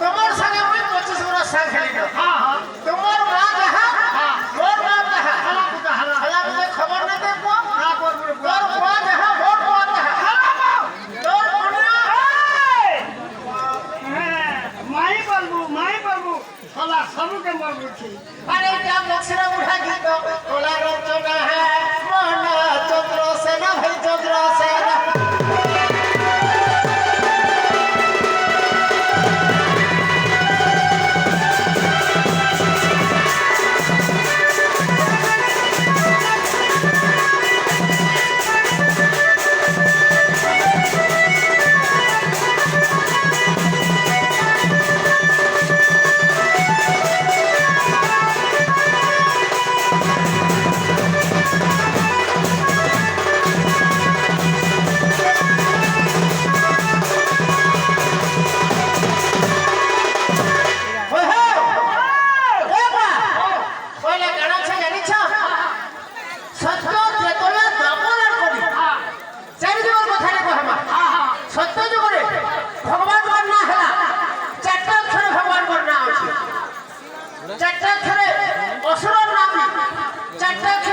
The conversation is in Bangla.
তোমার সঙ্গে আমি 25 বছর সাং খেলি না তোমার মা যাহা মোর মা যাহা হালা বুঝে খবর না দেখবো তোর মা যাহা মোর মা যাহা তোর মনা মাই বলবো শালা সবকে মার বলছি আরে क्या বক্সরা উঠা গীত তোলা রচনা হ্যাঁ মনা চন্দ্র সেনা ভাই চন্দ্র সেনা চারটা